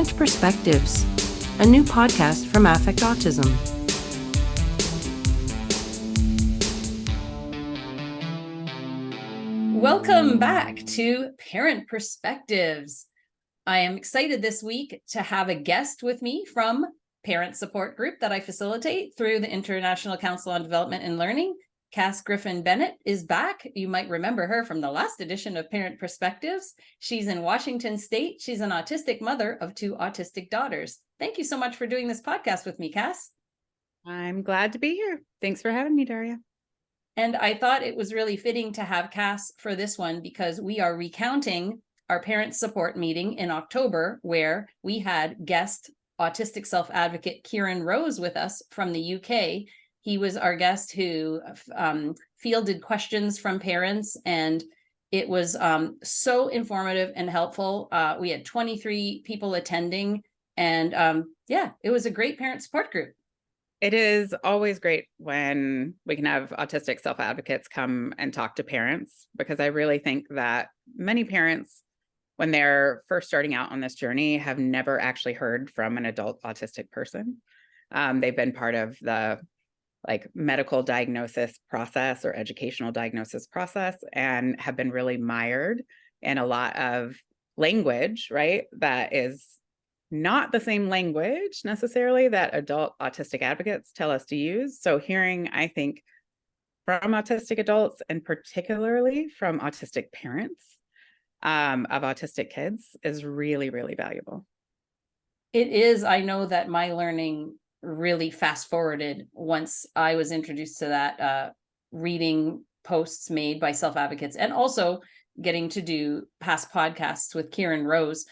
Parent Perspectives, a new podcast from Affect Autism. Welcome back to Parent Perspectives. I am excited this week to have a guest with me from parent support group that I facilitate through the International Council on Development and Learning. Cass Griffin-Bennett is back. You might remember her from the last edition of Parent Perspectives. She's in Washington State. She's an autistic mother of 2 autistic daughters. Thank you so much for doing this podcast with me, Cass. I'm glad to be here. Thanks for having me, Daria. And I thought it was really fitting to have Cass for this one because we are recounting our parent support meeting in October, where we had guest autistic self-advocate Kieran Rose with us from the UK. He was our guest who fielded questions from parents, and it was so informative and helpful. We had 23 people attending, and it was a great parent support group. It is always great when we can have autistic self-advocates come and talk to parents, because I really think that many parents, when they're first starting out on this journey, have never actually heard from an adult autistic person. They've been part of the medical diagnosis process or educational diagnosis process and have been really mired in a lot of language, right? That is not the same language necessarily that adult autistic advocates tell us to use. So hearing, I think, from autistic adults and particularly from autistic parents of autistic kids is really, really valuable. It is. I know that my learning really fast forwarded once I was introduced to that, reading posts made by self-advocates, and also getting to do past podcasts with Kieran Rose,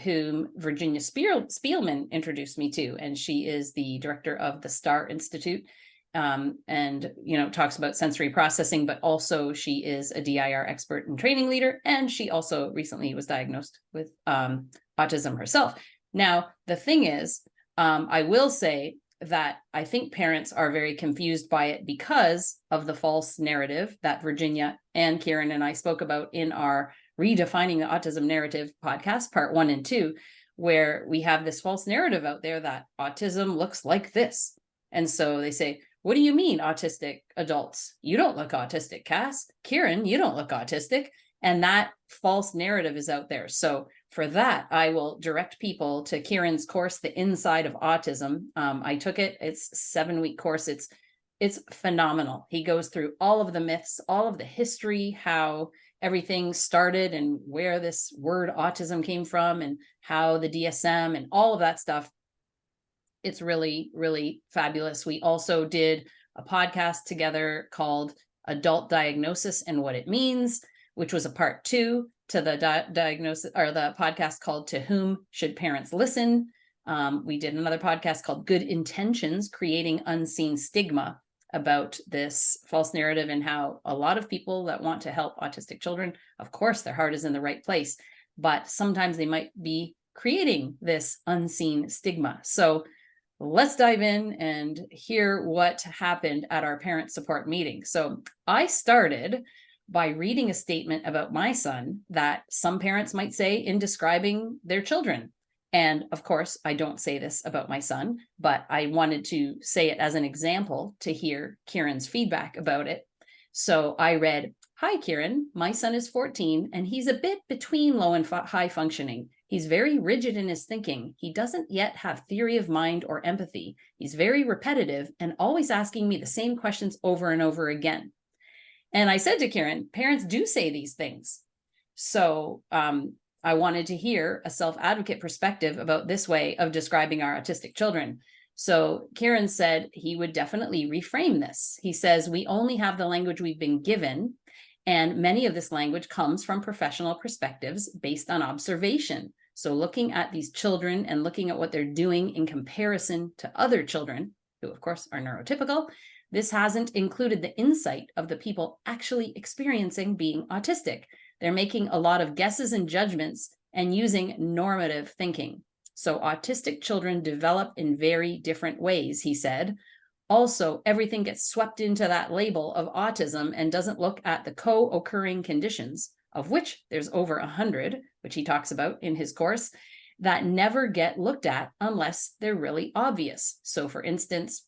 whom Virginia Spielman introduced me to. And she is the director of the STAR Institute, and talks about sensory processing, but also she is a DIR expert and training leader. And she also recently was diagnosed with autism herself. Now, the thing is, I will say that I think parents are very confused by it because of the false narrative that Virginia and Kieran and I spoke about in our Redefining the Autism Narrative podcast, part 1 and 2, where we have this false narrative out there that autism looks like this. And so they say, what do you mean, autistic adults? You don't look autistic, Cass. Kieran, you don't look autistic. And that false narrative is out there. So for that, I will direct people to Kieran's course, The Inside of Autism. I took it. It's a 7-week course. It's phenomenal. He goes through all of the myths, all of the history, how everything started and where this word autism came from and how the DSM and all of that stuff. It's really, really fabulous. We also did a podcast together called Adult Diagnosis and What It Means, which was a part 2 to the diagnosis, or the podcast called To Whom Should Parents Listen? We did another podcast called Good Intentions, Creating Unseen Stigma, about this false narrative and how a lot of people that want to help autistic children, of course, their heart is in the right place, but sometimes they might be creating this unseen stigma. So let's dive in and hear what happened at our parent support meeting. So I started by reading a statement about my son that some parents might say in describing their children. And of course, I don't say this about my son, but I wanted to say it as an example to hear Kieran's feedback about it. So I read, "Hi, Kieran. My son is 14 and he's a bit between low and high functioning. He's very rigid in his thinking. He doesn't yet have theory of mind or empathy. He's very repetitive and always asking me the same questions over and over again." And I said to Kieran, parents do say these things. So I wanted to hear a self-advocate perspective about this way of describing our autistic children. So Kieran said he would definitely reframe this. He says, we only have the language we've been given, and many of this language comes from professional perspectives based on observation. So looking at these children and looking at what they're doing in comparison to other children, who of course are neurotypical, this hasn't included the insight of the people actually experiencing being autistic. They're making a lot of guesses and judgments and using normative thinking. So autistic children develop in very different ways, he said. Also, everything gets swept into that label of autism and doesn't look at the co-occurring conditions, of which there's over 100, which he talks about in his course, that never get looked at unless they're really obvious. So for instance,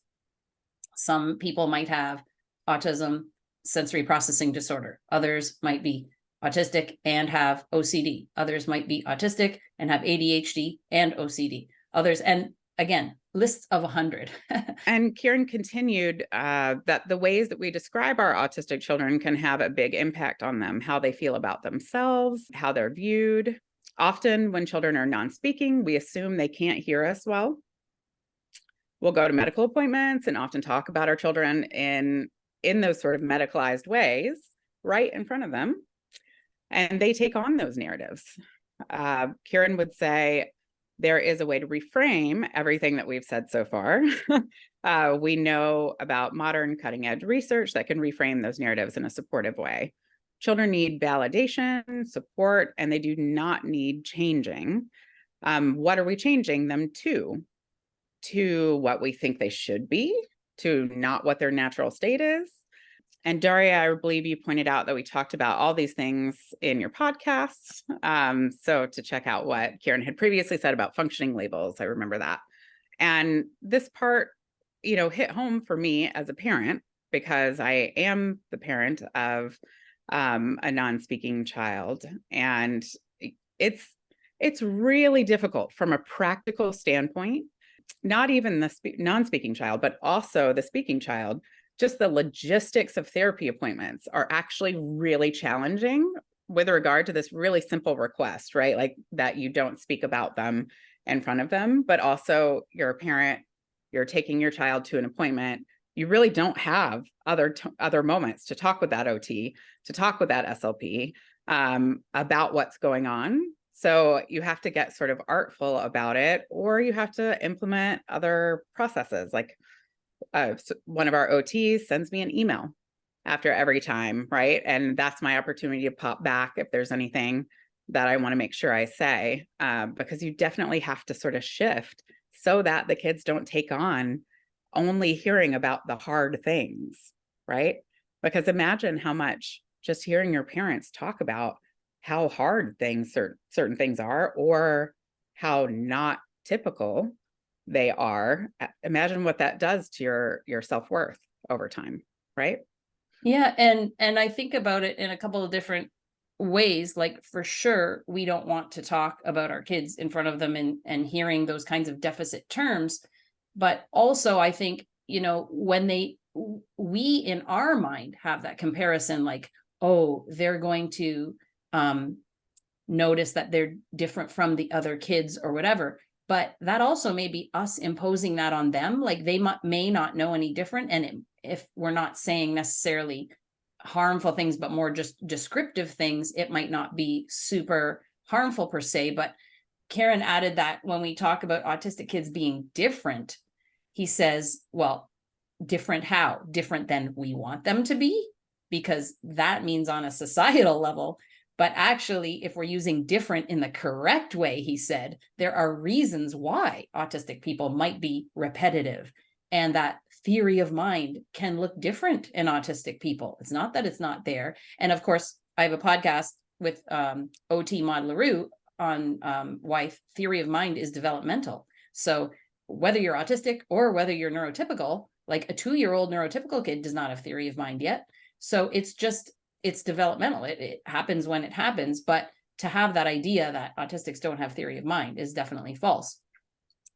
some people might have autism, sensory processing disorder. Others might be autistic and have OCD. Others might be autistic and have ADHD and OCD. Others, and again, lists of 100. And Kieran continued that the ways that we describe our autistic children can have a big impact on them, how they feel about themselves, how they're viewed. Often when children are non-speaking, we assume they can't hear us well. We'll go to medical appointments and often talk about our children in those sort of medicalized ways right in front of them. And they take on those narratives. Kieran would say, there is a way to reframe everything that we've said so far. We know about modern cutting edge research that can reframe those narratives in a supportive way. Children need validation, support, and they do not need changing. What are we changing them to? To what we think they should be, to not what their natural state is. And Daria, I believe you pointed out that we talked about all these things in your podcast. So to check out what Kieran had previously said about functioning labels, I remember that. And this part, hit home for me as a parent, because I am the parent of a non-speaking child. And it's really difficult from a practical standpoint, not even the non-speaking child, but also the speaking child. Just the logistics of therapy appointments are actually really challenging with regard to this really simple request, right? Like that you don't speak about them in front of them, but also you're a parent, you're taking your child to an appointment. You really don't have other moments to talk with that OT, to talk with that SLP about what's going on. So you have to get sort of artful about it, or you have to implement other processes. Like one of our OTs sends me an email after every time, right? And that's my opportunity to pop back if there's anything that I want to make sure I say, because you definitely have to sort of shift so that the kids don't take on only hearing about the hard things, right? Because imagine how much just hearing your parents talk about how hard certain things are, or how not typical they are. Imagine what that does to your self-worth over time, right? Yeah, and I think about it in a couple of different ways. Like for sure, we don't want to talk about our kids in front of them and hearing those kinds of deficit terms. But also I think, when we in our mind have that comparison, like, oh, they're going to notice that they're different from the other kids or whatever. But that also may be us imposing that on them. Like they may not know any different. And if we're not saying necessarily harmful things, but more just descriptive things, it might not be super harmful per se. But Karen added that when we talk about autistic kids being different, he says, well, different how? Different than we want them to be, because that means on a societal level. But actually, if we're using different in the correct way, he said, there are reasons why autistic people might be repetitive, and that theory of mind can look different in autistic people. It's not that it's not there. And of course, I have a podcast with OT Maud LaRue on why theory of mind is developmental. So whether you're autistic or whether you're neurotypical, like a 2-year-old neurotypical kid does not have theory of mind yet. So it's developmental. It happens when it happens, but to have that idea that autistics don't have theory of mind is definitely false.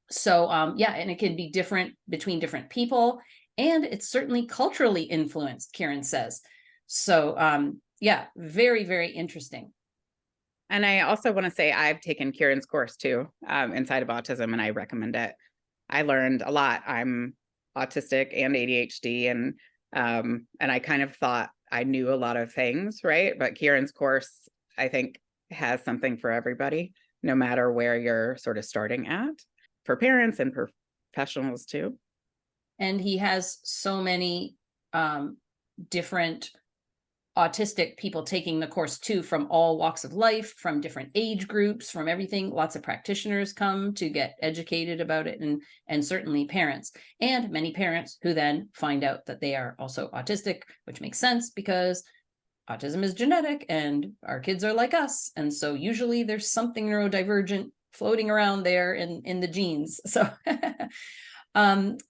So yeah, and it can be different between different people, and it's certainly culturally influenced, Kieran says. So yeah, very, very interesting. And I also want to say I've taken Kieran's course too, inside of autism, and I recommend it. I learned a lot. I'm autistic and ADHD, and I kind of thought I knew a lot of things, right? But Kieran's course, I think, has something for everybody, no matter where you're sort of starting at, for parents and professionals too. And he has so many different autistic people taking the course too, from all walks of life, from different age groups, from everything. Lots of practitioners come to get educated about it, and certainly parents, and many parents who then find out that they are also autistic, which makes sense because autism is genetic and our kids are like us. And so usually there's something neurodivergent floating around there in the genes. So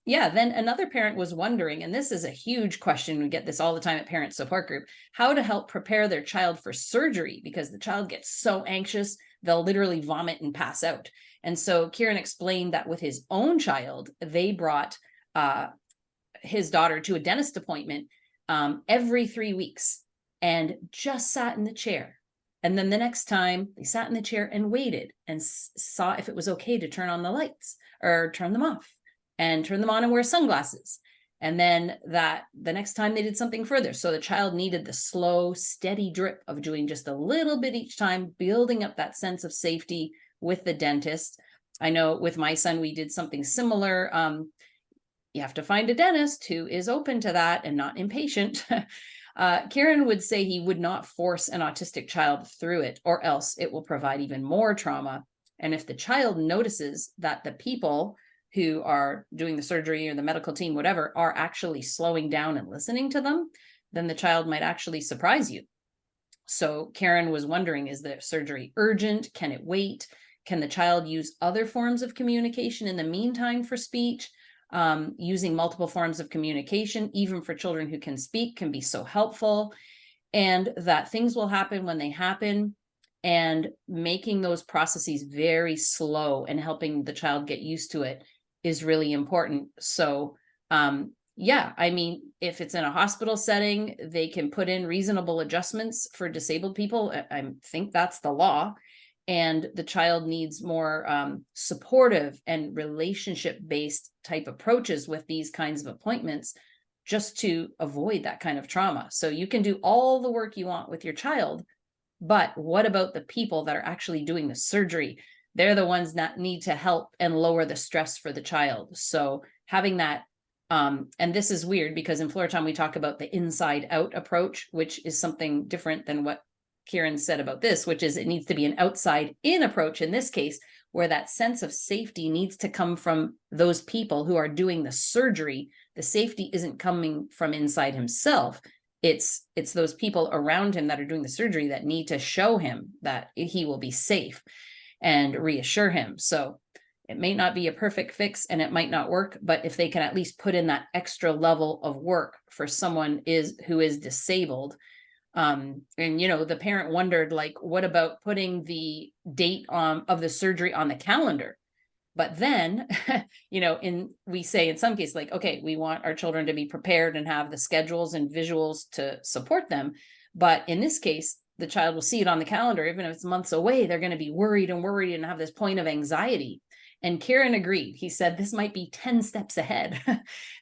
yeah, then another parent was wondering, and this is a huge question, we get this all the time at parent support group, how to help prepare their child for surgery, because the child gets so anxious they'll literally vomit and pass out. And so Kieran explained that with his own child, they brought his daughter to a dentist appointment every 3 weeks and just sat in the chair. And then the next time they sat in the chair and waited and saw if it was okay to turn on the lights or turn them off, and turn them on and wear sunglasses. And then the next time they did something further. So the child needed the slow, steady drip of doing just a little bit each time, building up that sense of safety with the dentist. I know with my son, we did something similar. You have to find a dentist who is open to that and not impatient. Kieran would say he would not force an autistic child through it, or else it will provide even more trauma. And if the child notices that the people who are doing the surgery or the medical team, whatever, are actually slowing down and listening to them, then the child might actually surprise you. So Karen was wondering, is the surgery urgent? Can it wait? Can the child use other forms of communication in the meantime for speech? Using multiple forms of communication, even for children who can speak, can be so helpful. And that things will happen when they happen, and making those processes very slow and helping the child get used to it is really important. So yeah, I mean, if it's in a hospital setting, they can put in reasonable adjustments for disabled people. I think that's the law. And the child needs more supportive and relationship-based type approaches with these kinds of appointments, just to avoid that kind of trauma. So you can do all the work you want with your child, but what about the people that are actually doing the surgery? They're the ones that need to help and lower the stress for the child. So having that, and this is weird because in Floor Time, we talk about the inside out approach, which is something different than what Kieran said about this, which is it needs to be an outside in approach in this case, where that sense of safety needs to come from those people who are doing the surgery. The safety isn't coming from inside himself. It's those people around him that are doing the surgery that need to show him that he will be safe and reassure him. So it may not be a perfect fix and it might not work, but if they can at least put in that extra level of work for someone who is disabled. And the parent wondered, like, what about putting the date of the surgery on the calendar? But then, we say in some cases, like, okay, we want our children to be prepared and have the schedules and visuals to support them. But in this case, the child will see it on the calendar, even if it's months away, they're going to be worried and have this point of anxiety. And Kieran agreed. He said, this might be 10 steps ahead.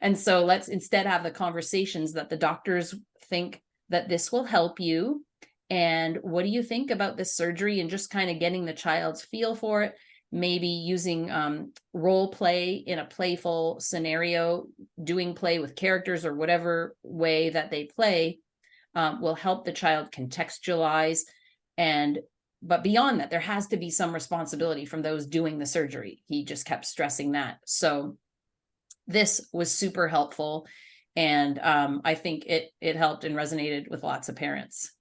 And so let's instead have the conversations that the doctors think that this will help you. And what do you think about this surgery? And just kind of getting the child's feel for it. Maybe using role play in a playful scenario, doing play with characters or whatever way that they play will help the child contextualize. But beyond that, there has to be some responsibility from those doing the surgery. He just kept stressing that. So this was super helpful. And I think it helped and resonated with lots of parents.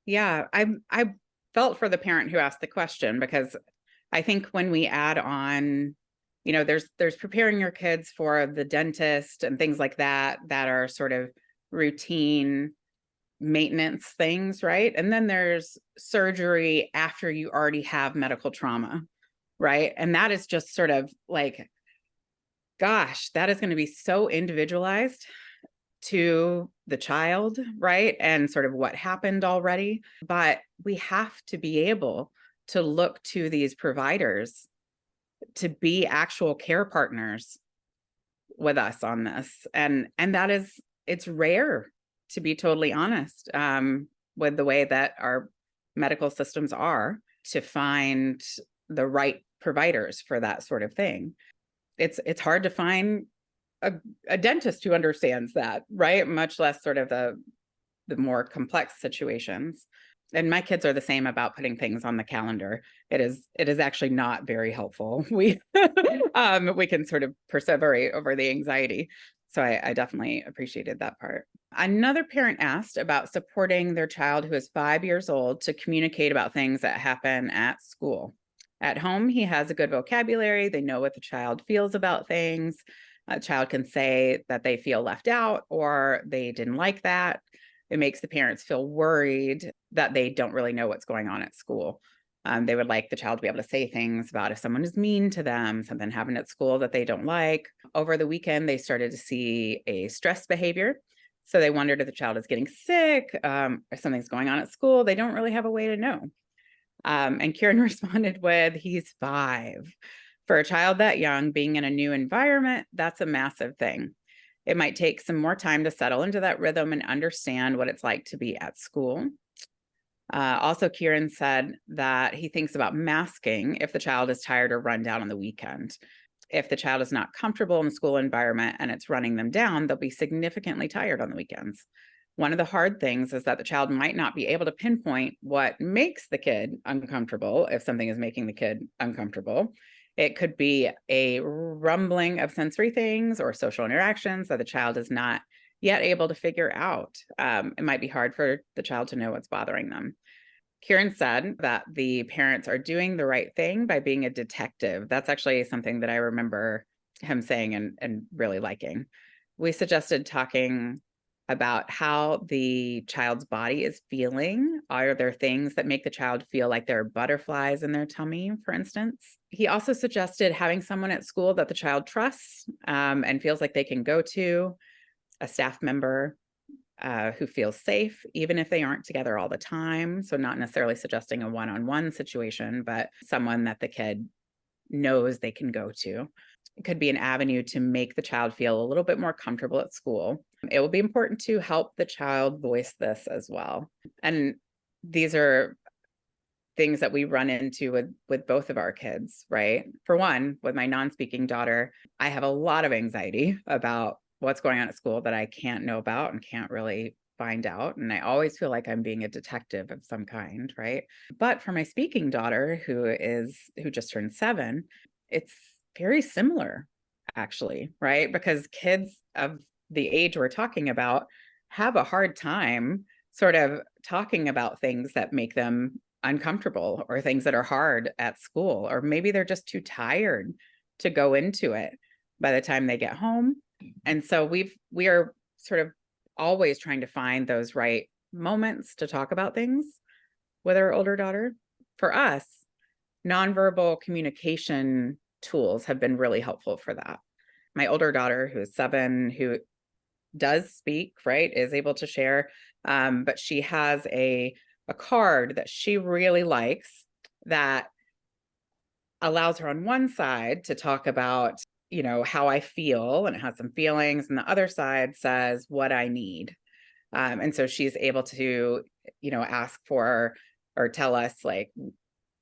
Yeah, I felt for the parent who asked the question, because I think when we add on, there's preparing your kids for the dentist and things like that are sort of routine maintenance things, right? And then there's surgery after you already have medical trauma, right? And that is just sort of like, gosh, that is going to be so individualized to the child, right? And sort of what happened already. But we have to be able to look to these providers to be actual care partners with us on this. And that is, it's rare, to be totally honest, with the way that our medical systems are, to find the right providers for that sort of thing. It's hard to find a dentist who understands that, right? Much less sort of the more complex situations. And my kids are the same about putting things on the calendar. It is actually not very helpful. We can sort of perseverate over the anxiety. So I definitely appreciated that part. Another parent asked about supporting their child who is 5 years old to communicate about things that happen at school. At home, he has a good vocabulary. They know what the child feels about things. A child can say that they feel left out or they didn't like that. It makes the parents feel worried that they don't really know what's going on at school. They would like the child to be able to say things about if someone is mean to them, something happened at school that they don't like. Over the weekend, they started to see a stress behavior. So they wondered if the child is getting sick, or something's going on at school. They don't really have a way to know. And Kieran responded with, he's 5. For a child that young, being in a new environment, that's a massive thing. It might take some more time to settle into that rhythm and understand what it's like to be at school. Also, Kieran said that he thinks about masking if the child is tired or run down on the weekend. If the child is not comfortable in the school environment and it's running them down, they'll be significantly tired on the weekends. One of the hard things is that the child might not be able to pinpoint what makes the kid uncomfortable if something is making the kid uncomfortable. It could be a rumbling of sensory things or social interactions that the child is not yet able to figure out. It might be hard for the child to know what's bothering them. Kieran said that the parents are doing the right thing by being a detective. That's actually something that I remember him saying and really liking. We suggested talking about how the child's body is feeling. Are there things that make the child feel like there are butterflies in their tummy, for instance? He also suggested having someone at school that the child trusts and feels like they can go to, a staff member who feels safe, even if they aren't together all the time. So not necessarily suggesting a one-on-one situation, but someone that the kid knows they can go to. It could be an avenue to make the child feel a little bit more comfortable at school. It will be important to help the child voice this as well. And these are things that we run into with both of our kids, right? For one, with my non-speaking daughter, I have a lot of anxiety about what's going on at school that I can't know about and can't really find out. And I always feel like I'm being a detective of some kind, right? But for my speaking daughter, who just turned 7, it's very similar, actually, right? Because kids of the age we're talking about have a hard time sort of talking about things that make them uncomfortable or things that are hard at school, or maybe they're just too tired to go into it by the time they get home. And so we are sort of always trying to find those right moments to talk about things with our older daughter. For us, nonverbal communication tools have been really helpful for that. My older daughter, who is 7, who does speak, right, is able to share, but she has a card that she really likes that allows her on one side to talk about, how I feel, and it has some feelings, and the other side says what I need. And so she's able to, ask for or tell us, like,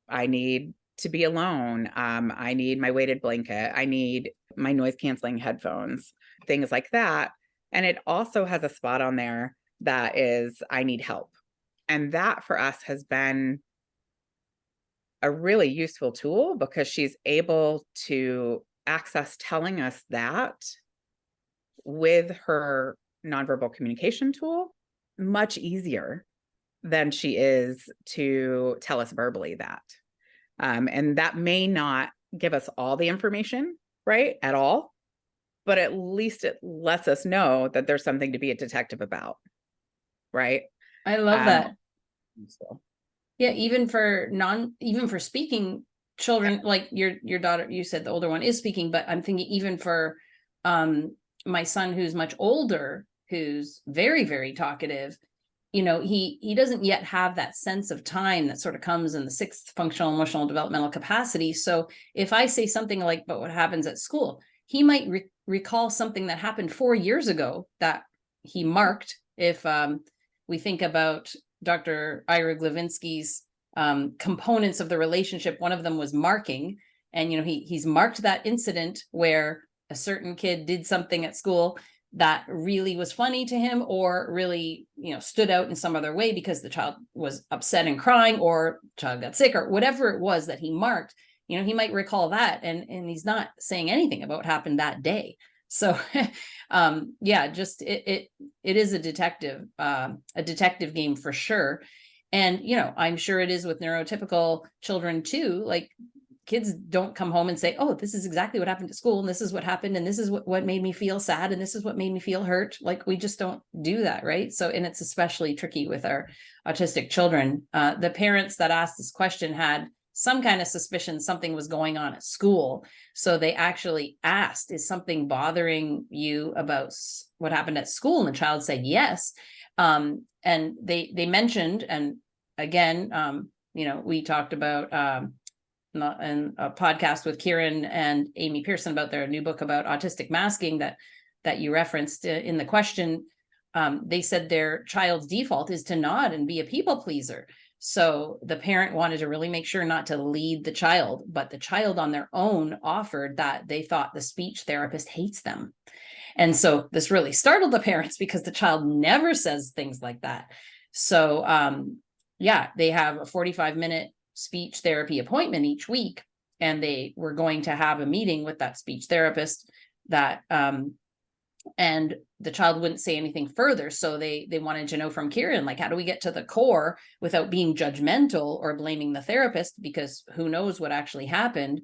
I need to be alone. I need my weighted blanket. I need my noise canceling headphones, things like that. And it also has a spot on there that is, I need help. And that for us has been a really useful tool because she's able to access telling us that with her nonverbal communication tool much easier than she is to tell us verbally that. And that may not give us all the information, right, at all, but at least it lets us know that there's something to be a detective about, right? I love that. So. Yeah, even for speaking children, like your daughter, you said the older one is speaking, but I'm thinking even for my son who's much older, who's very, very talkative, he doesn't yet have that sense of time that sort of comes in the 6th functional emotional developmental capacity. So if I say something like, but what happens at school, he might recall something that happened 4 years ago that he marked. If we think about Dr. Ira Glavinsky's components of the relationship, one of them was marking. And, he's marked that incident where a certain kid did something at school that really was funny to him, or really, stood out in some other way because the child was upset and crying, or child got sick, or whatever it was that he marked. He might recall that, and he's not saying anything about what happened that day. So, yeah, just it is a detective game for sure. And, I'm sure it is with neurotypical children too. Like, kids don't come home and say, oh, this is exactly what happened at school, and this is what happened, and this is what made me feel sad, and this is what made me feel hurt. Like, we just don't do that, right? So, and it's especially tricky with our autistic children. The parents that asked this question had some kind of suspicion something was going on at school. So they actually asked, is something bothering you about what happened at school? And the child said yes. And they mentioned, and again, we talked about in a podcast with Kieran and Amy Pearson about their new book about autistic masking that you referenced in the question. They said their child's default is to nod and be a people pleaser. So the parent wanted to really make sure not to lead the child, but the child on their own offered that they thought the speech therapist hates them. And so this really startled the parents because the child never says things like that. So, yeah, they have a 45-minute speech therapy appointment each week, and they were going to have a meeting with that speech therapist that, and the child wouldn't say anything further. So they wanted to know from Kieran, like, how do we get to the core without being judgmental or blaming the therapist, because who knows what actually happened.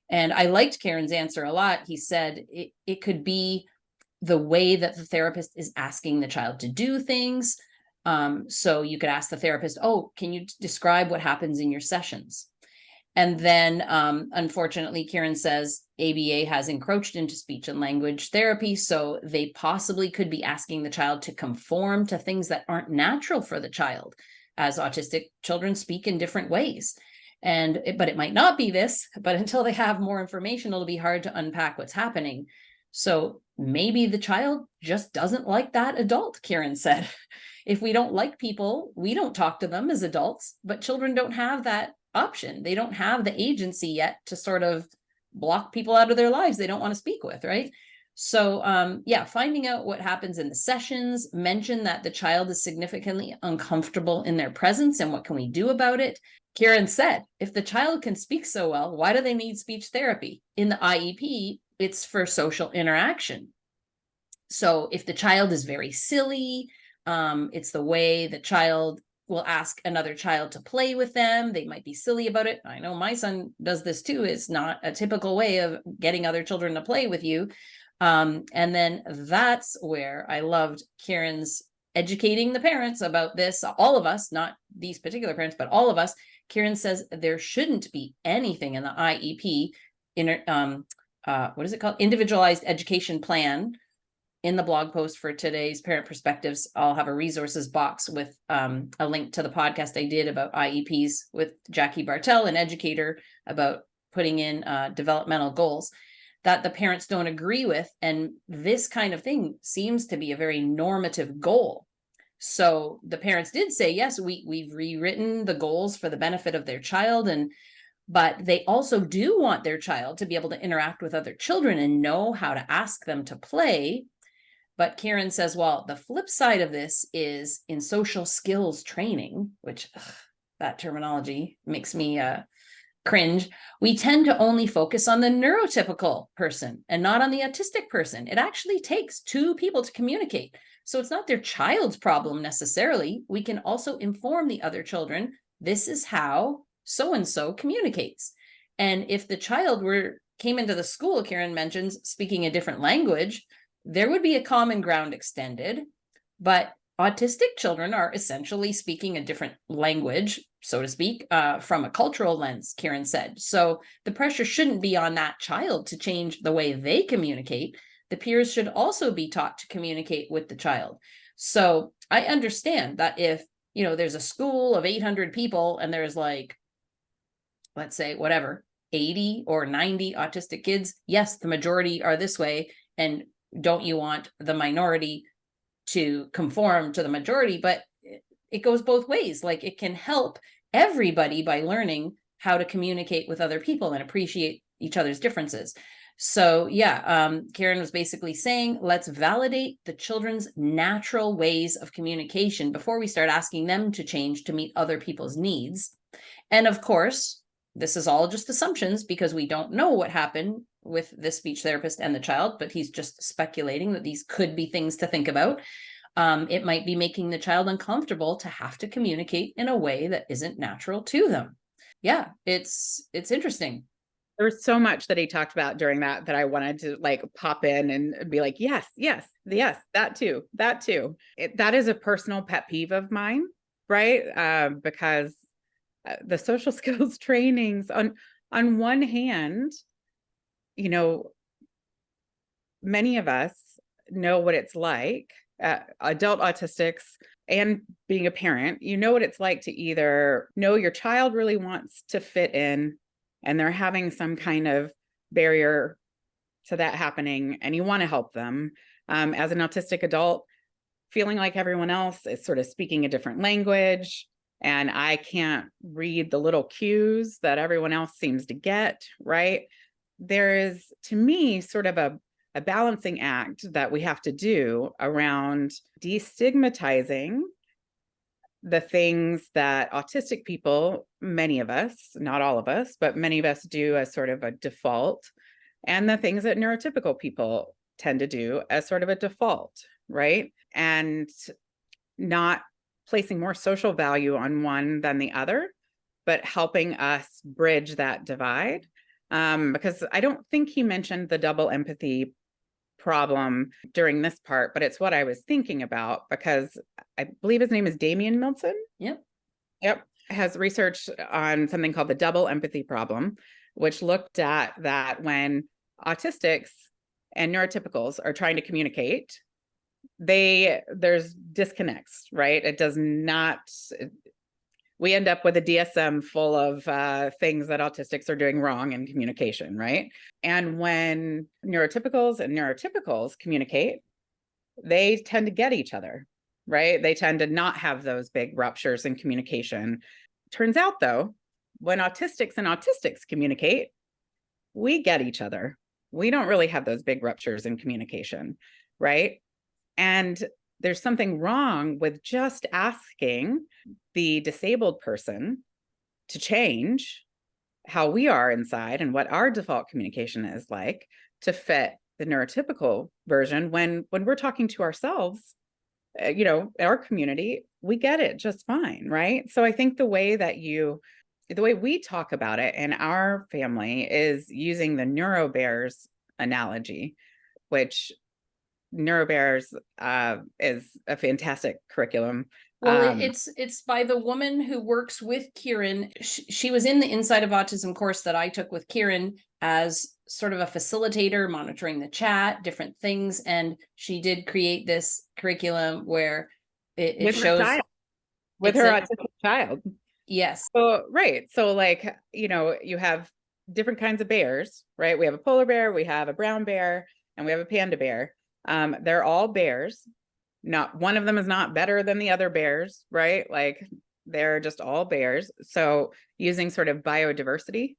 And I liked Kieran's answer a lot. He said it could be the way that the therapist is asking the child to do things. So you could ask the therapist, oh, can you describe what happens in your sessions? And then, unfortunately, Kieran says ABA has encroached into speech and language therapy. So they possibly could be asking the child to conform to things that aren't natural for the child, as autistic children speak in different ways. But it might not be this, but until they have more information, it'll be hard to unpack what's happening. So maybe the child just doesn't like that adult, Kieran said. If we don't like people, we don't talk to them as adults, but children don't have that option. They don't have the agency yet to sort of block people out of their lives they don't want to speak with, right? So, yeah, finding out what happens in the sessions, mention that the child is significantly uncomfortable in their presence and what can we do about it. Kieran said, if the child can speak so well, why do they need speech therapy? In the IEP, it's for social interaction. So if the child is very silly, it's the way the child will ask another child to play with them. They might be silly about it. I know my son does this too. It's not a typical way of getting other children to play with you. And then that's where I loved Kieran's educating the parents about this. All of us, not these particular parents, but all of us. Kieran says there shouldn't be anything in the IEP, what is it called? Individualized education plan. In the blog post for today's Parent Perspectives, I'll have a resources box with a link to the podcast I did about IEPs with Jackie Bartell, an educator, about putting in developmental goals that the parents don't agree with. And this kind of thing seems to be a very normative goal. So the parents did say, yes, we've rewritten the goals for the benefit of their child, but they also do want their child to be able to interact with other children and know how to ask them to play. But Kieran says, well, the flip side of this is in social skills training, which that terminology makes me cringe. We tend to only focus on the neurotypical person and not on the autistic person. It actually takes two people to communicate. So it's not their child's problem necessarily. We can also inform the other children, this is how so-and-so communicates. And if the child came into the school, Kieran mentions, speaking a different language, there would be a common ground extended, but autistic children are essentially speaking a different language, so to speak, from a cultural lens, Kieran said. So the pressure shouldn't be on that child to change the way they communicate. The peers should also be taught to communicate with the child. So I understand that if, there's a school of 800 people and there's like, let's say, whatever, 80 or 90 autistic kids, yes, the majority are this way. And don't you want the minority to conform to the majority? But it goes both ways. Like, it can help everybody by learning how to communicate with other people and appreciate each other's differences. So yeah, Kieran was basically saying, let's validate the children's natural ways of communication before we start asking them to change to meet other people's needs. And of course, this is all just assumptions because we don't know what happened with the speech therapist and the child, but he's just speculating that these could be things to think about. It might be making the child uncomfortable to have to communicate in a way that isn't natural to them. Yeah, it's interesting. There was so much that he talked about during that I wanted to like pop in and be like, yes, yes, yes, that too, that too. That is a personal pet peeve of mine, right? Because the social skills trainings on one hand, you know, many of us know what it's like, adult autistics and being a parent, you know what it's like to either know your child really wants to fit in and they're having some kind of barrier to that happening and you want to help them. As an autistic adult, feeling like everyone else is sort of speaking a different language and I can't read the little cues that everyone else seems to get, right? There is, to me, sort of a balancing act that we have to do around destigmatizing the things that autistic people, many of us, not all of us, but many of us do as sort of a default, and the things that neurotypical people tend to do as sort of a default, right? And not placing more social value on one than the other, but helping us bridge that divide. Because I don't think he mentioned the double empathy problem during this part, but it's what I was thinking about because I believe his name is Damien Milton. Yep. Yep. Has research on something called the double empathy problem, which looked at that when autistics and neurotypicals are trying to communicate, there's disconnects, right? It does not, we end up with a DSM full of things that autistics are doing wrong in communication, right? And when neurotypicals and neurotypicals communicate, they tend to get each other, right? They tend to not have those big ruptures in communication. Turns out, though, when autistics and autistics communicate, we get each other. We don't really have those big ruptures in communication, right? And there's something wrong with just asking the disabled person to change how we are inside and what our default communication is like to fit the neurotypical version when we're talking to ourselves, you know, our community, we get it just fine, right? So I think the way we talk about it in our family is using the neurobears analogy, which neurobears is a fantastic curriculum. Well, it's by the woman who works with Kieran. She was in the Inside of Autism course that I took with Kieran as sort of a facilitator, monitoring the chat, different things, and she did create this curriculum where it shows with her autistic child. Yes. So, right. So like, you know, you have different kinds of bears, right? We have a polar bear, we have a brown bear, and we have a panda bear. They're all bears. Not one of them is not better than the other bears, right? Like they're just all bears. So using sort of biodiversity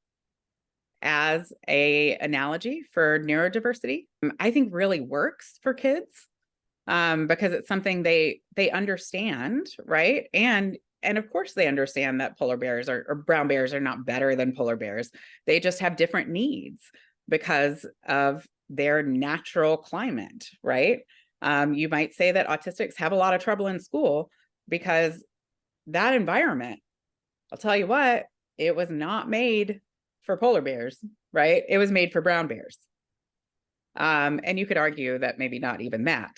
as a analogy for neurodiversity, I think really works for kids because it's something they understand, right? And of course they understand that polar bears or brown bears are not better than polar bears. They just have different needs because of their natural climate, right? You might say that autistics have a lot of trouble in school because that environment, I'll tell you what, it was not made for polar bears, right? It was made for brown bears. And you could argue that maybe not even that,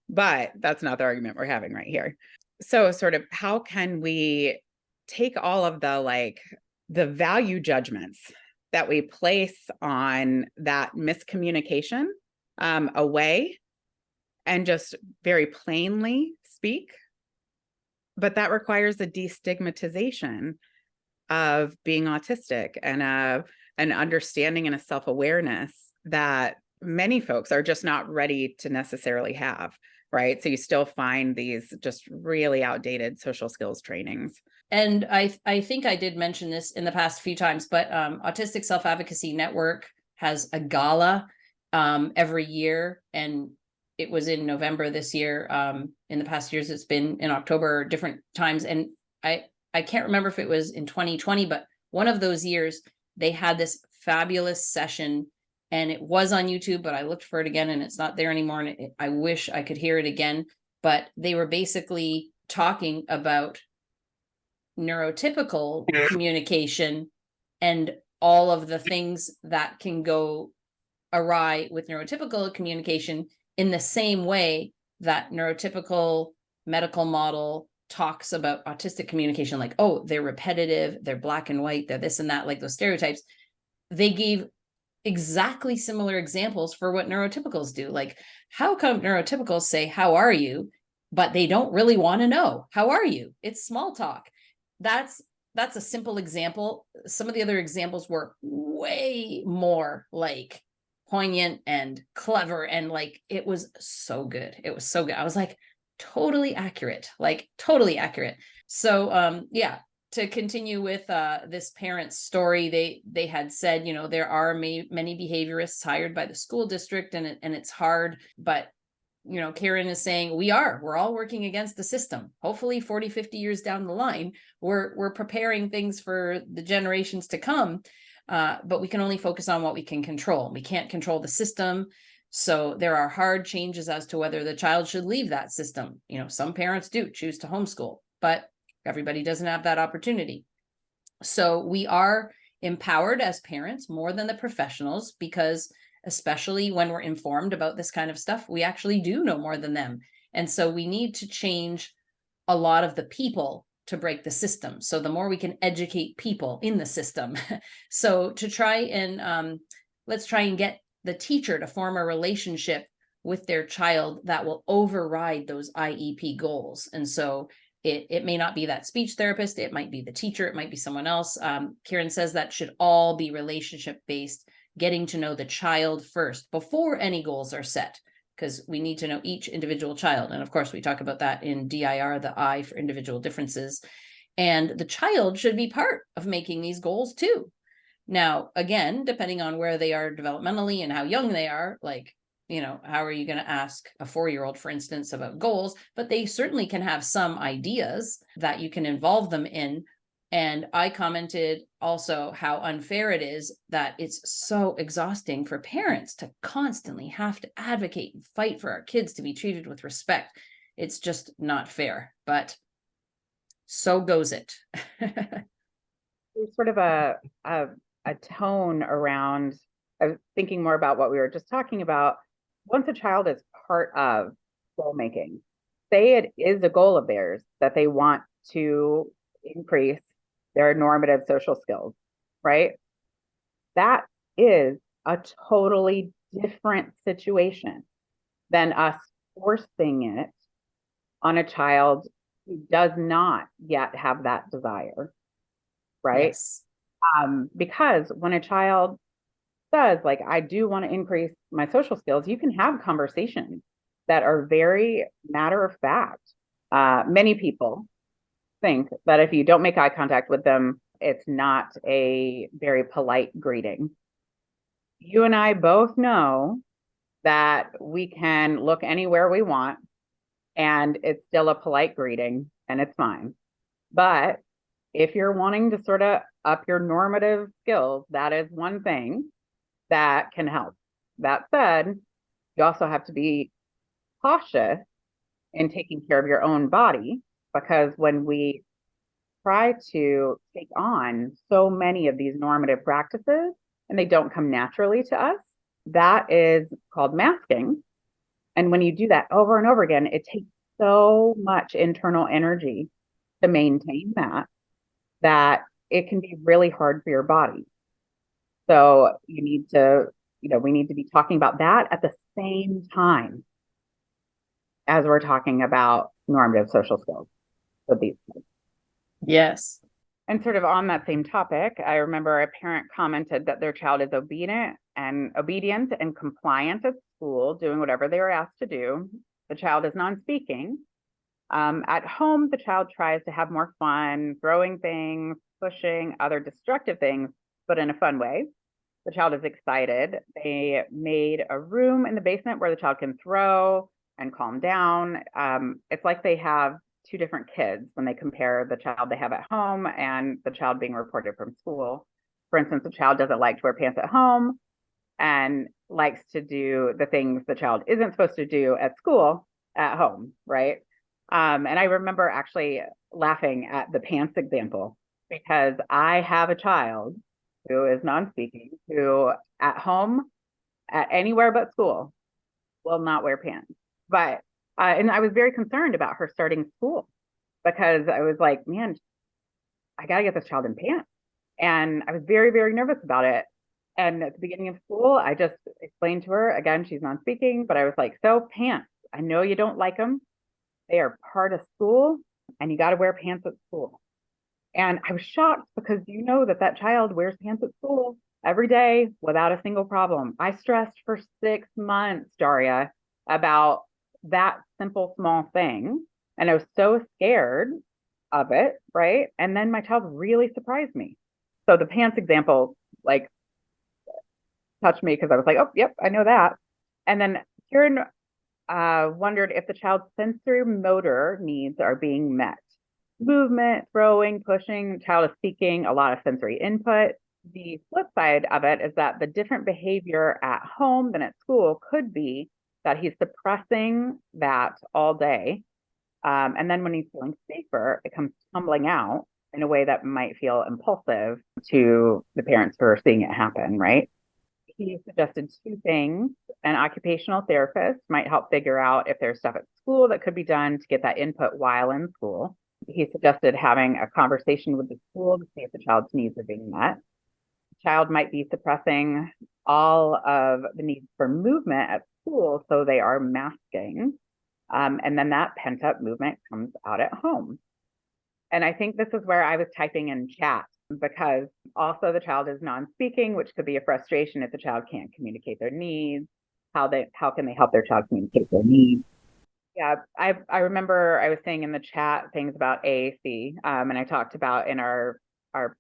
but that's not the argument we're having right here. So sort of how can we take all of the value judgments that we place on that miscommunication away and just very plainly speak? But that requires a destigmatization of being autistic and an understanding and a self-awareness that many folks are just not ready to necessarily have, right? So you still find these just really outdated social skills trainings. And I think I did mention this in the past few times, but Autistic Self-Advocacy Network has a gala every year, and it was in November this year. In the past years, it's been in October, different times. And I can't remember if it was in 2020, but one of those years they had this fabulous session, and it was on YouTube, but I looked for it again and it's not there anymore. And I wish I could hear it again, but they were basically talking about neurotypical communication and all of the things that can go awry with neurotypical communication in the same way that neurotypical medical model talks about autistic communication, like, oh, they're repetitive, they're black and white, they're this and that, like those stereotypes. They gave exactly similar examples for what neurotypicals do. Like, how come neurotypicals say, how are you? But they don't really want to know, how are you? It's small talk. That's a simple example. Some of the other examples were way more like poignant and clever, and like it was so good. It was so good. I was like, totally accurate, like totally accurate. So yeah, to continue with this parent's story, they had said, there are many behaviorists hired by the school district, and it's hard, but Karen is saying we're all working against the system. Hopefully 40, 50 years down the line, we're preparing things for the generations to come. But we can only focus on what we can control. We can't control the system. So there are hard changes as to whether the child should leave that system. Some parents do choose to homeschool, but everybody doesn't have that opportunity. So we are empowered as parents more than the professionals, because especially when we're informed about this kind of stuff, we actually do know more than them. And so we need to change a lot of the people to break the system. So the more we can educate people in the system. So to try and let's try and get the teacher to form a relationship with their child that will override those IEP goals. And so it may not be that speech therapist, it might be the teacher, it might be someone else. Karen says that should all be relationship based, getting to know the child first before any goals are set, because we need to know each individual child. And of course, we talk about that in DIR, the I for individual differences. And the child should be part of making these goals too. Now, again, depending on where they are developmentally and how young they are, like, how are you going to ask a 4-year-old, for instance, about goals? But they certainly can have some ideas that you can involve them in. And I commented also how unfair it is that it's so exhausting for parents to constantly have to advocate and fight for our kids to be treated with respect. It's just not fair, but so goes it. There's sort of a tone around, I was thinking more about what we were just talking about. Once a child is part of goal making, say it is a goal of theirs that they want to increase their normative social skills, right? That is a totally different situation than us forcing it on a child who does not yet have that desire, right? Yes. Because when a child says, like, I do want to increase my social skills, you can have conversations that are very matter of fact. Many people think that if you don't make eye contact with them, it's not a very polite greeting. You and I both know that we can look anywhere we want and it's still a polite greeting and it's fine. But if you're wanting to sort of up your normative skills, that is one thing that can help. That said, you also have to be cautious in taking care of your own body, because when we try to take on so many of these normative practices and they don't come naturally to us, that is called masking. And when you do that over and over again, it takes so much internal energy to maintain that it can be really hard for your body. So you need to, we need to be talking about that at the same time as we're talking about normative social skills with these kids. Yes. And sort of on that same topic, I remember a parent commented that their child is obedient and compliant at school, doing whatever they were asked to do. The child is non-speaking. At home, the child tries to have more fun, throwing things, pushing, other destructive things, but in a fun way. The child is excited. They made a room in the basement where the child can throw and calm down. It's like they have two different kids when they compare the child they have at home and the child being reported from school. For instance, the child doesn't like to wear pants at home, and likes to do the things the child isn't supposed to do at school at home, right? And I remember actually laughing at the pants example because I have a child who is non-speaking who at home, at anywhere but school, will not wear pants. But and I was very concerned about her starting school because I was like, man, I got to get this child in pants. And I was very, very nervous about it. And at the beginning of school, I just explained to her again, she's non speaking, but I was like, so pants, I know you don't like them. They are part of school and you got to wear pants at school. And I was shocked because you know that that child wears pants at school every day without a single problem. I stressed for 6 months, Daria, about that simple, small thing. And I was so scared of it, right? And then my child really surprised me. So the pants example, like, touched me because I was like, oh, yep, I know that. And then Kieran wondered if the child's sensory motor needs are being met. Movement, throwing, pushing, child is seeking a lot of sensory input. The flip side of it is that the different behavior at home than at school could be that he's suppressing that all day. And then when he's feeling safer, it comes tumbling out in a way that might feel impulsive to the parents who are seeing it happen, right? He suggested two things. An occupational therapist might help figure out if there's stuff at school that could be done to get that input while in school. He suggested having a conversation with the school to see if the child's needs are being met. The child might be suppressing all of the needs for movement at school, so they are masking. And then that pent up movement comes out at home. And I think this is where I was typing in chat because also the child is non-speaking, which could be a frustration if the child can't communicate their needs. How can they help their child communicate their needs? Yeah, I remember I was saying in the chat things about AAC, and I talked about in our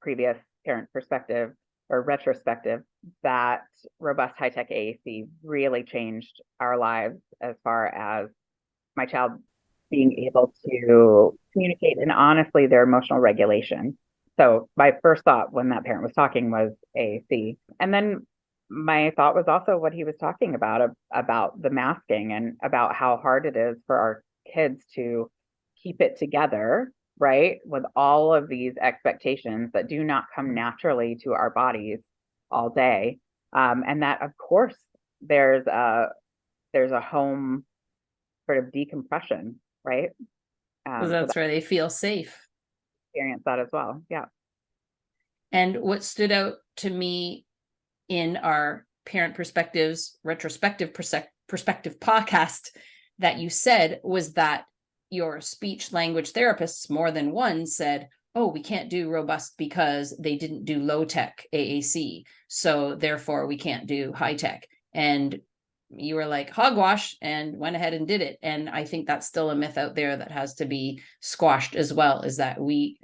previous parent perspective or retrospective that robust high tech AAC really changed our lives as far as my child being able to communicate and honestly their emotional regulation. So my first thought when that parent was talking was AAC. And then my thought was also what he was talking about the masking and about how hard it is for our kids to keep it together, right? With all of these expectations that do not come naturally to our bodies all day. And that of course there's a home sort of decompression, right? Because So that's where they feel safe. experience that as well. Yeah. And what stood out to me in our parent perspectives retrospective perspective podcast that you said was that your speech language therapists, more than one, said, oh, we can't do robust because they didn't do low tech AAC. So therefore we can't do high tech. And you were like hogwash and went ahead and did it. And I think that's still a myth out there that has to be squashed as well, is that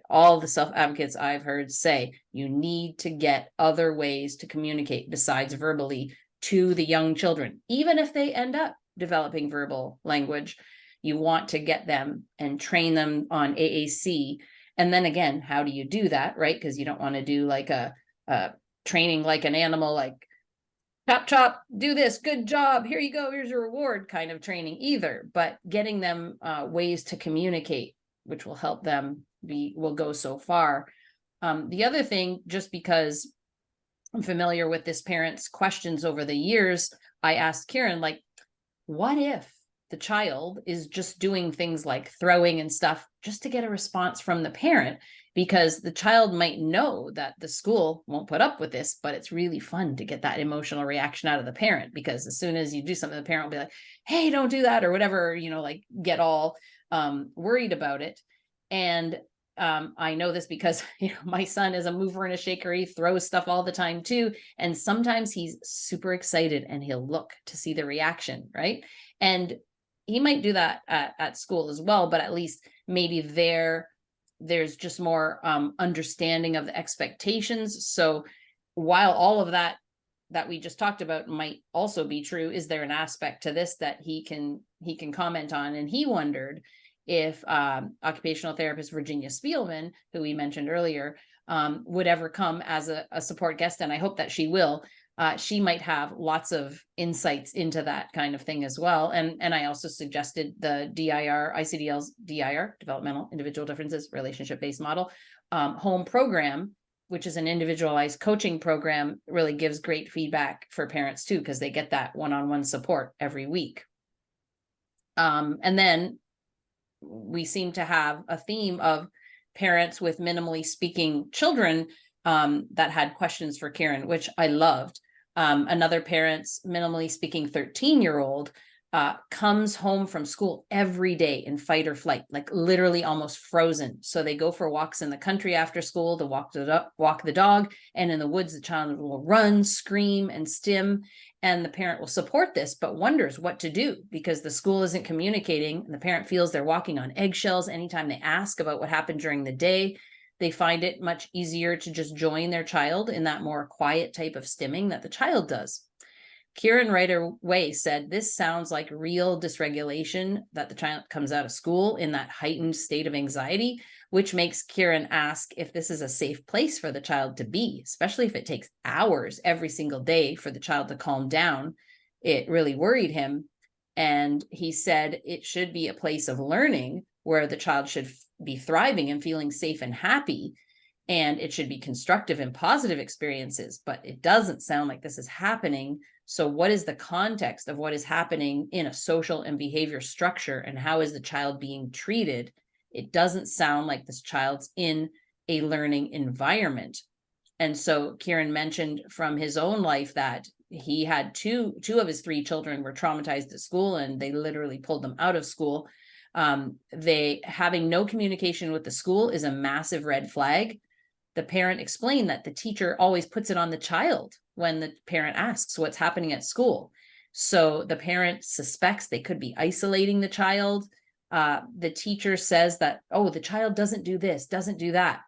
all the self advocates I've heard say, you need to get other ways to communicate besides verbally to the young children. Even if they end up developing verbal language, you want to get them and train them on AAC. And then again, how do you do that, right? Because you don't want to do like a training like an animal, like chop, chop, do this, good job, here you go, here's your reward kind of training either, but getting them ways to communicate, which will help them will go so far. The other thing, just because I'm familiar with this parent's questions over the years, I asked Kieran, like, what if the child is just doing things like throwing and stuff just to get a response from the parent? Because the child might know that the school won't put up with this, but it's really fun to get that emotional reaction out of the parent, because as soon as you do something, the parent will be like, hey, don't do that, or whatever, like get all worried about it. And I know this because my son is a mover and a shaker. He throws stuff all the time too. And sometimes he's super excited and he'll look to see the reaction, right? And he might do that at school as well, but at least maybe there's just more understanding of the expectations. So while all of that we just talked about might also be true, is there an aspect to this that he can comment on? And he wondered if occupational therapist Virginia Spielman, who we mentioned earlier, would ever come as a support guest, and I hope that she will, she might have lots of insights into that kind of thing as well. And I also suggested the ICDL's DIR, Developmental Individual Differences Relationship Based Model, home program, which is an individualized coaching program, really gives great feedback for parents too, because they get that one-on-one support every week. And then we seem to have a theme of parents with minimally speaking children that had questions for Kieran, which I loved. Another parent's minimally speaking 13-year-old comes home from school every day in fight or flight, like literally almost frozen. So they go for walks in the country after school to walk the dog, and in the woods, the child will run, scream, and stim. And the parent will support this, but wonders what to do because the school isn't communicating, and the parent feels they're walking on eggshells anytime they ask about what happened during the day. They find it much easier to just join their child in that more quiet type of stimming that the child does. Kieran right away said, this sounds like real dysregulation, that the child comes out of school in that heightened state of anxiety, which makes Kieran ask if this is a safe place for the child to be, especially if it takes hours every single day for the child to calm down. It really worried him. And he said it should be a place of learning where the child should be thriving and feeling safe and happy. And it should be constructive and positive experiences, but it doesn't sound like this is happening. So what is the context of what is happening in a social and behavior structure, and how is the child being treated? It doesn't sound like this child's in a learning environment. And so Kieran mentioned from his own life that he had two of his 3 children were traumatized at school, and they literally pulled them out of school. They having no communication with the school is a massive red flag. The parent explained that the teacher always puts it on the child when the parent asks what's happening at school. So the parent suspects they could be isolating the child. The teacher says that, oh, the child doesn't do this, doesn't do that.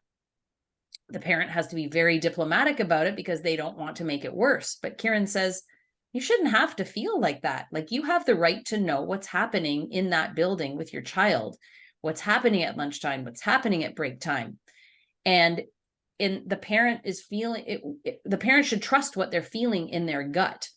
The parent has to be very diplomatic about it because they don't want to make it worse. But Kieran says, you shouldn't have to feel like that. Like, you have the right to know what's happening in that building with your child, what's happening at lunchtime, what's happening at break time. And the parent is feeling it, the parent should trust what they're feeling in their gut.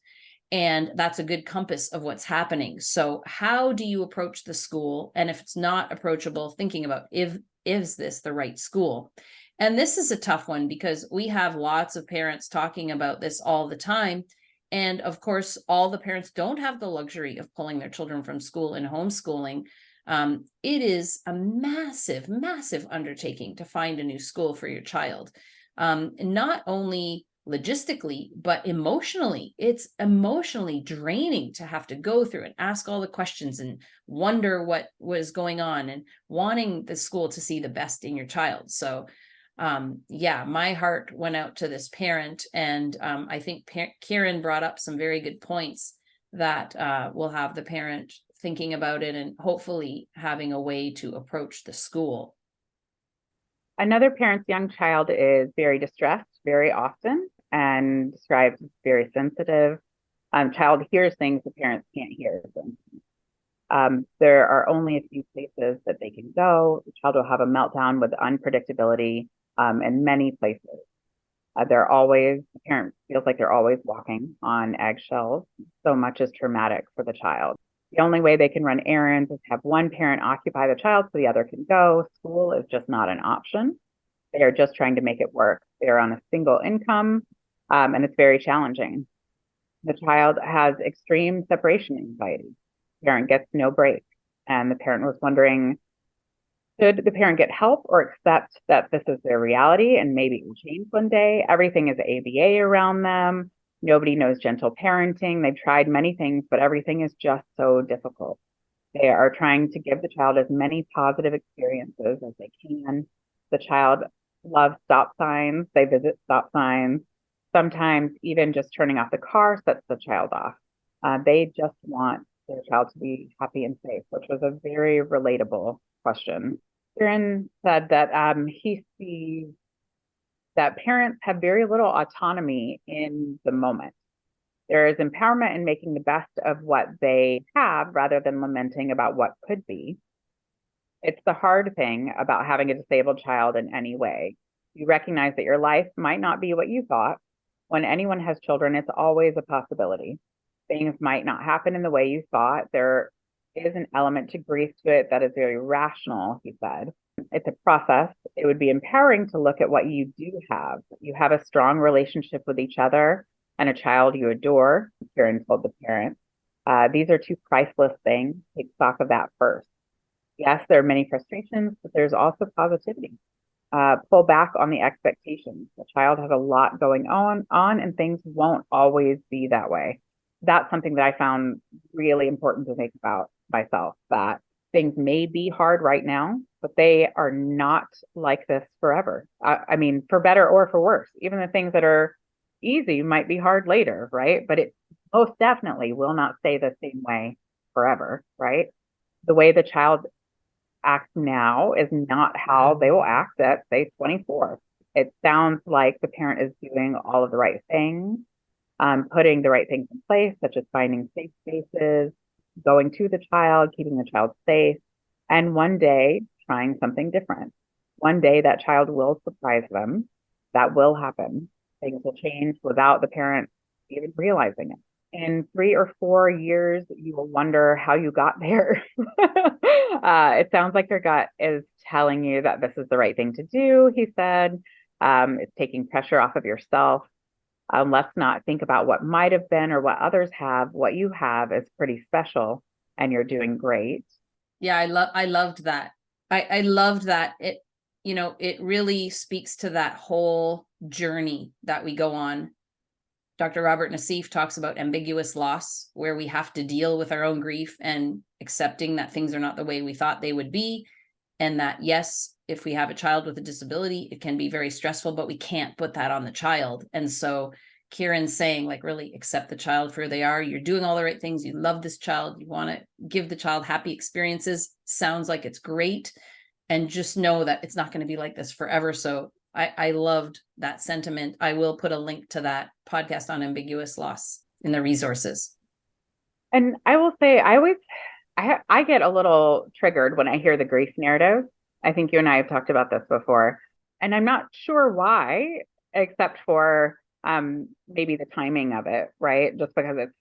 And that's a good compass of what's happening. So how do you approach the school? And if it's not approachable, thinking about is this the right school? And this is a tough one because we have lots of parents talking about this all the time. And of course, all the parents don't have the luxury of pulling their children from school and homeschooling. It is a massive, massive undertaking to find a new school for your child. Not only logistically, but emotionally. It's emotionally draining to have to go through and ask all the questions and wonder what was going on and wanting the school to see the best in your child. So yeah, my heart went out to this parent, and I think Kieran brought up some very good points that will have the parent thinking about it and hopefully having a way to approach the school. Another parent's young child is very distressed very often and describes as very sensitive. Child hears things the parents can't hear. There are only a few places that they can go. The child will have a meltdown with unpredictability in many places. The parent feels like they're always walking on eggshells. So much is traumatic for the child. The only way they can run errands is have one parent occupy the child so the other can go. School is just not an option. They are just trying to make it work. They're on a single income, and it's very challenging. The child has extreme separation anxiety. The parent gets no break. And the parent was wondering, should the parent get help or accept that this is their reality and maybe it will change one day? Everything is ABA around them. Nobody knows gentle parenting. They've tried many things, but everything is just so difficult. They are trying to give the child as many positive experiences as they can. The child loves stop signs. They visit stop signs. Sometimes even just turning off the car sets the child off. They just want their child to be happy and safe, which was a very relatable question. Kieran said that he sees that parents have very little autonomy in the moment. There is empowerment in making the best of what they have rather than lamenting about what could be. It's the hard thing about having a disabled child in any way. You recognize that your life might not be what you thought. when anyone has children, it's always a possibility. Things might not happen in the way you thought. There is an element to grief to it that is very rational, he said. It's a process. It would be empowering to look at what you do have. You have a strong relationship with each other and a child you adore, Kieran told the parent. These are two priceless things. Take stock of that first. Yes, there are many frustrations, but there's also positivity. Pull back on the expectations. The child has a lot going on, and things won't always be that way. That's something that I found really important to think about myself, that things may be hard right now, but they are not like this forever. I mean, for better or for worse. Even the things that are easy might be hard later, right? But it most definitely will not stay the same way forever, right? The way the child act now is not how they will act at, say, 24. It sounds like the parent is doing all of the right things, putting the right things in place, such as finding safe spaces, going to the child, keeping the child safe, and one day trying something different. One day that child will surprise them. That will happen. Things will change without the parent even realizing it. In 3 or 4 years, you will wonder how you got there. It sounds like your gut is telling you that this is the right thing to do, he said. It's taking pressure off of yourself. Let's not think about what might have been or what others have. What you have is pretty special and you're doing great. Yeah, I loved that. I loved that. It really speaks to that whole journey that we go on. Dr. Robert Nassif talks about ambiguous loss, where we have to deal with our own grief and accepting that things are not the way we thought they would be. And that, yes, if we have a child with a disability, it can be very stressful, but we can't put that on the child. And so Kieran's saying, like, really accept the child for who they are. You're doing all the right things. You love this child. You want to give the child happy experiences. Sounds like it's great. And just know that it's not going to be like this forever. So I loved that sentiment. I will put a link to that podcast on ambiguous loss in the resources. And I will say, I get a little triggered when I hear the grief narrative. I think you and I have talked about this before, and I'm not sure why, except for maybe the timing of it, right? Just because it's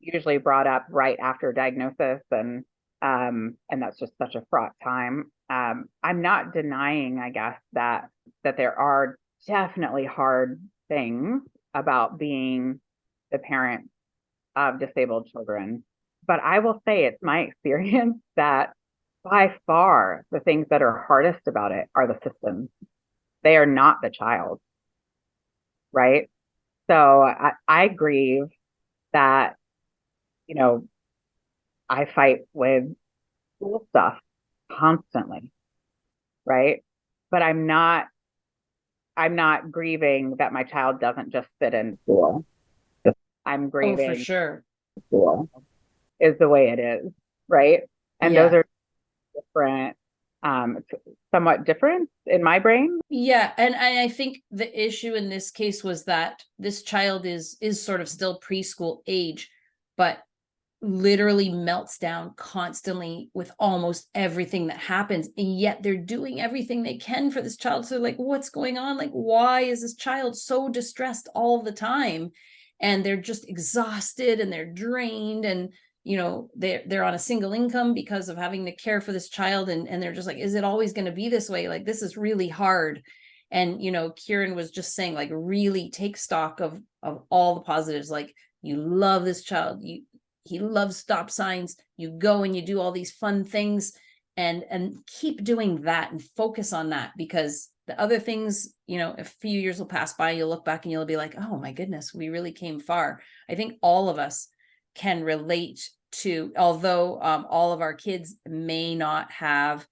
usually brought up right after diagnosis, and that's just such a fraught time. I'm not denying, I guess, that there are definitely hard things about being the parent of disabled children. But I will say it's my experience that by far the things that are hardest about it are the systems. They are not the child, right? So I grieve that, you know, I fight with school stuff constantly, right? But I'm not grieving that my child doesn't just fit in school. I'm Oh, for grieving sure. school is the way it is, right? And those Yeah. are different, somewhat different in my brain. Yeah. And I think the issue in this case was that this child is sort of still preschool age, but literally melts down constantly with almost everything that happens, and yet they're doing everything they can for this child. So like, what's going on? Like, why is this child so distressed all the time? And they're just exhausted and they're drained, and they're on a single income because of having to care for this child, and they're just like, is it always going to be this way? Like, this is really hard. And Kieran was just saying, like, really take stock of all the positives. Like, you love this child, he loves stop signs. You go and you do all these fun things, and keep doing that and focus on that, because the other things, a few years will pass by, you'll look back and you'll be like, oh my goodness, we really came far. I think all of us can relate to, although all of our kids may not have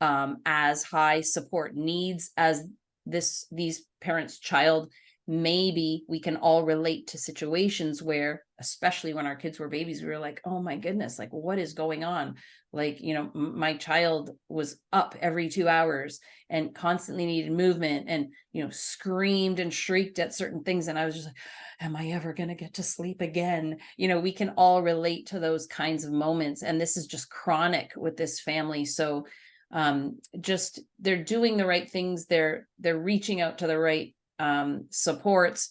as high support needs as these parents' child, maybe we can all relate to situations where, especially when our kids were babies, we were like, oh my goodness, like, what is going on? Like, my child was up every 2 hours and constantly needed movement, and screamed and shrieked at certain things, and I was just like, am I ever going to get to sleep again? We can all relate to those kinds of moments, and this is just chronic with this family. So just, they're doing the right things, they're reaching out to the right supports.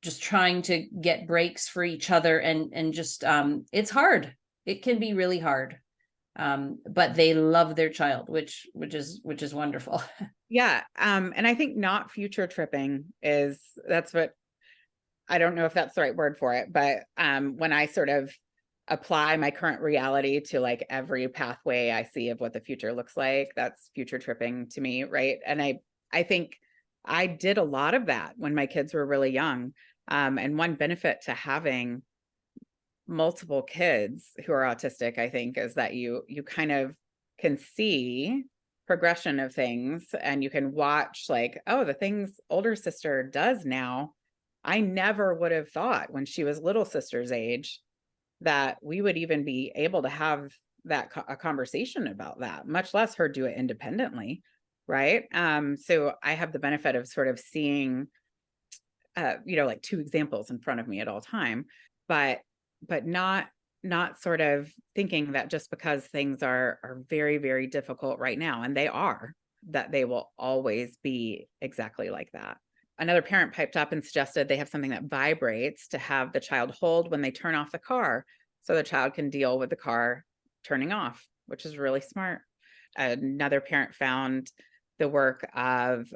just trying to get breaks for each other, and just it's hard. It can be really hard. But they love their child, which is wonderful. Yeah. And I think not future tripping that's what, I don't know if that's the right word for it, but when I sort of apply my current reality to like every pathway I see of what the future looks like, that's future tripping to me, right? And I think I did a lot of that when my kids were really young. And one benefit to having multiple kids who are autistic, I think, is that you kind of can see progression of things, and you can watch like, oh, the things older sister does now, I never would have thought when she was little sister's age that we would even be able to have a conversation about that, much less her do it independently, right? So I have the benefit of sort of seeing like two examples in front of me at all time, but not sort of thinking that just because things are very, very difficult right now, and they are, that they will always be exactly like that. Another parent piped up and suggested they have something that vibrates to have the child hold when they turn off the car, so the child can deal with the car turning off, which is really smart. Another parent found the work of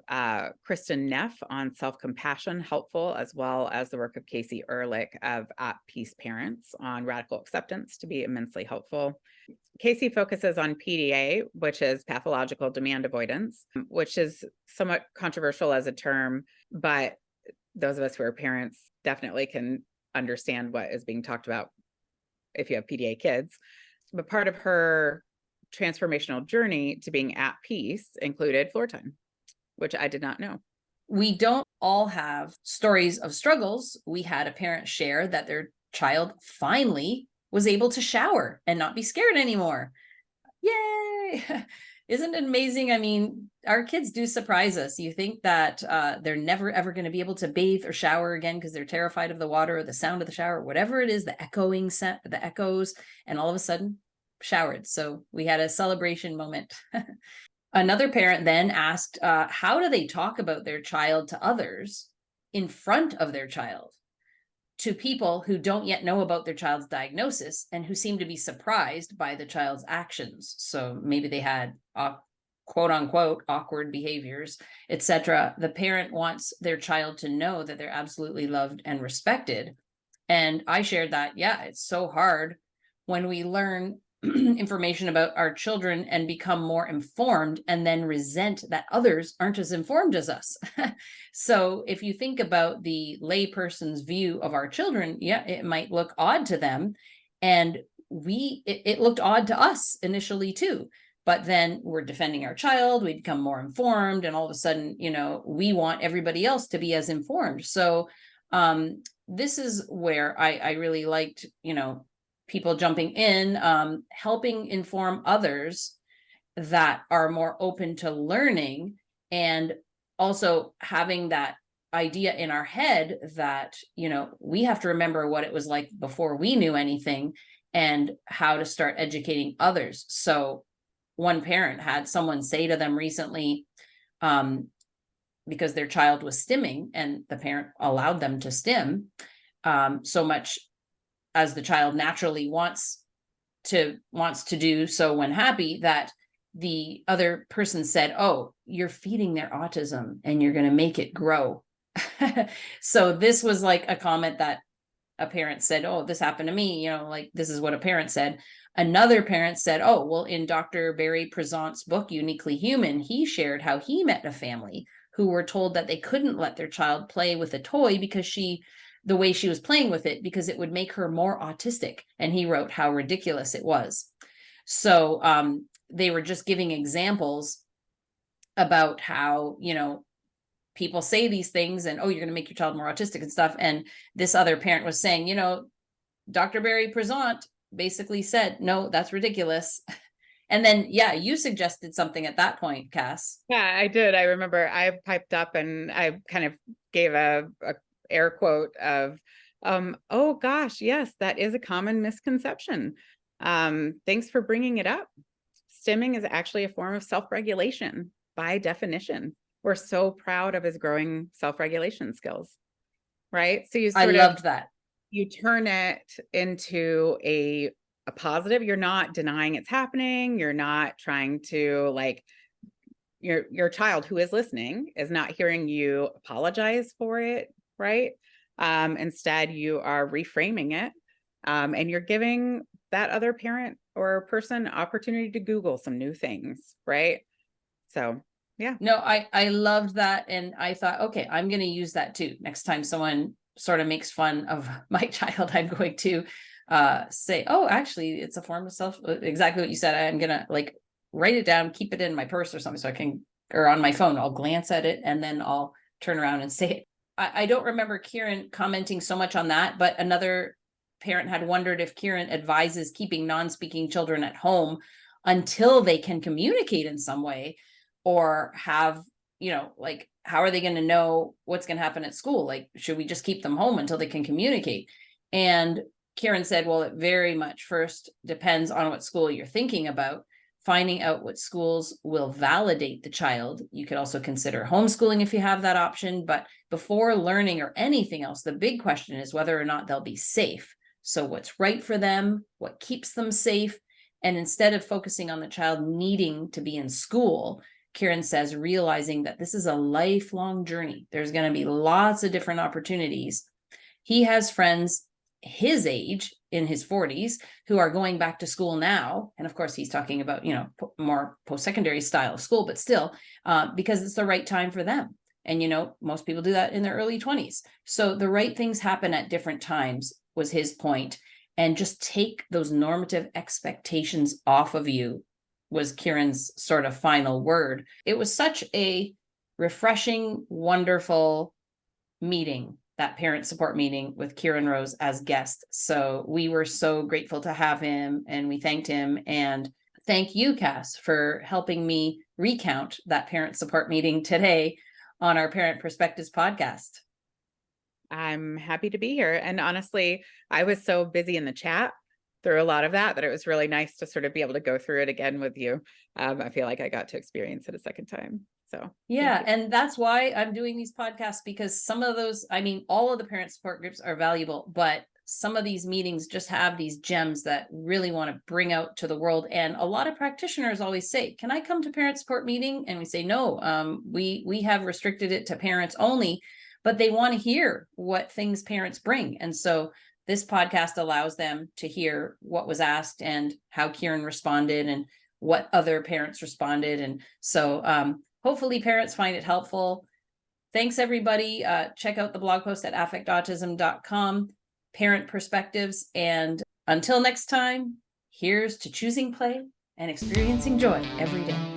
Kristen Neff on self-compassion helpful, as well as the work of Casey Ehrlich of At Peace Parents on radical acceptance to be immensely helpful. Casey focuses on PDA, which is pathological demand avoidance, which is somewhat controversial as a term, but those of us who are parents definitely can understand what is being talked about if you have PDA kids. But part of her transformational journey to being at peace included floor time, which I did not know. We don't all have stories of struggles. We had a parent share that their child finally was able to shower and not be scared anymore. Yay! Isn't it amazing? I mean, our kids do surprise us. You think that they're never ever going to be able to bathe or shower again because they're terrified of the water or the sound of the shower, whatever it is, the echoing set, the echoes, and all of a sudden showered. So we had a celebration moment. Another parent then asked, how do they talk about their child to others in front of their child, to people who don't yet know about their child's diagnosis and who seem to be surprised by the child's actions? So maybe they had quote unquote awkward behaviors, etc. The parent wants their child to know that they're absolutely loved and respected. And I shared that, yeah, it's so hard when we learn information about our children and become more informed and then resent that others aren't as informed as us. So if you think about the layperson's view of our children, yeah, it might look odd to them. And it looked odd to us initially too. But then we're defending our child, we become more informed, and all of a sudden, we want everybody else to be as informed. So this is where I really liked, people jumping in, helping inform others that are more open to learning, and also having that idea in our head that, we have to remember what it was like before we knew anything and how to start educating others. So one parent had someone say to them recently, because their child was stimming and the parent allowed them to stim, so much as the child naturally wants to do so when happy, that the other person said, oh, you're feeding their autism and you're going to make it grow. So this was like a comment that a parent said, oh, this happened to me, like this is what a parent said. Another parent said, oh, well, in Dr. Barry Prezant's book, Uniquely Human, he shared how he met a family who were told that they couldn't let their child play with a toy because the way she was playing with it, because it would make her more autistic. And he wrote how ridiculous it was. So they were just giving examples about how, people say these things and, oh, you're going to make your child more autistic and stuff. And this other parent was saying, Dr. Barry Prezant basically said, no, that's ridiculous. And then, yeah, you suggested something at that point, Cass. Yeah, I did. I remember I piped up and I kind of gave a air quote of, oh gosh, yes, that is a common misconception. Thanks for bringing it up. Stimming is actually a form of self-regulation by definition. We're so proud of his growing self-regulation skills. right? So you I sort of loved that. you turn it into a positive. You're not denying it's happening. You're not trying to like your child who is listening is not hearing you apologize for it, right? Instead, you are reframing it, and you're giving that other parent or person opportunity to Google some new things, right? So yeah. No, I loved that. And I thought, okay, I'm going to use that too. Next time someone sort of makes fun of my child, I'm going to say, oh, actually, it's a form of self, exactly what you said. I'm going to like write it down, keep it in my purse or something so I can, or on my phone, I'll glance at it and then I'll turn around and say it. I don't remember Kieran commenting so much on that, but another parent had wondered if Kieran advises keeping non-speaking children at home until they can communicate in some way, or have, like, how are they going to know what's going to happen at school? Like, should we just keep them home until they can communicate? And Kieran said, well, it very much first depends on what school you're thinking about, finding out what schools will validate the child. You could also consider homeschooling if you have that option, but before learning or anything else, the big question is whether or not they'll be safe. So what's right for them, what keeps them safe? And instead of focusing on the child needing to be in school, Kieran says, realizing that this is a lifelong journey. There's going to be lots of different opportunities. He has friends his age in his 40s who are going back to school now. And of course, he's talking about, more post-secondary style of school, but still, because it's the right time for them. And, most people do that in their early 20s. So the right things happen at different times was his point. And just take those normative expectations off of you was Kieran's sort of final word. It was such a refreshing, wonderful meeting, that parent support meeting with Kieran Rose as guest. So we were so grateful to have him, and we thanked him. And thank you, Cass, for helping me recount that parent support meeting today on our Parent Perspectives podcast. I'm happy to be here. And honestly, I was so busy in the chat through a lot of that it was really nice to sort of be able to go through it again with you. I feel like I got to experience it a second time. So yeah, and that's why I'm doing these podcasts, because some of those, all of the parent support groups are valuable, but some of these meetings just have these gems that really want to bring out to the world. And a lot of practitioners always say, can I come to parent support meeting? And we say, no, we have restricted it to parents only, but they want to hear what things parents bring. And so this podcast allows them to hear what was asked and how Kieran responded and what other parents responded. And so hopefully parents find it helpful. Thanks, everybody. Check out the blog post at affectautism.com, Parent Perspectives. And until next time, here's to choosing play and experiencing joy every day.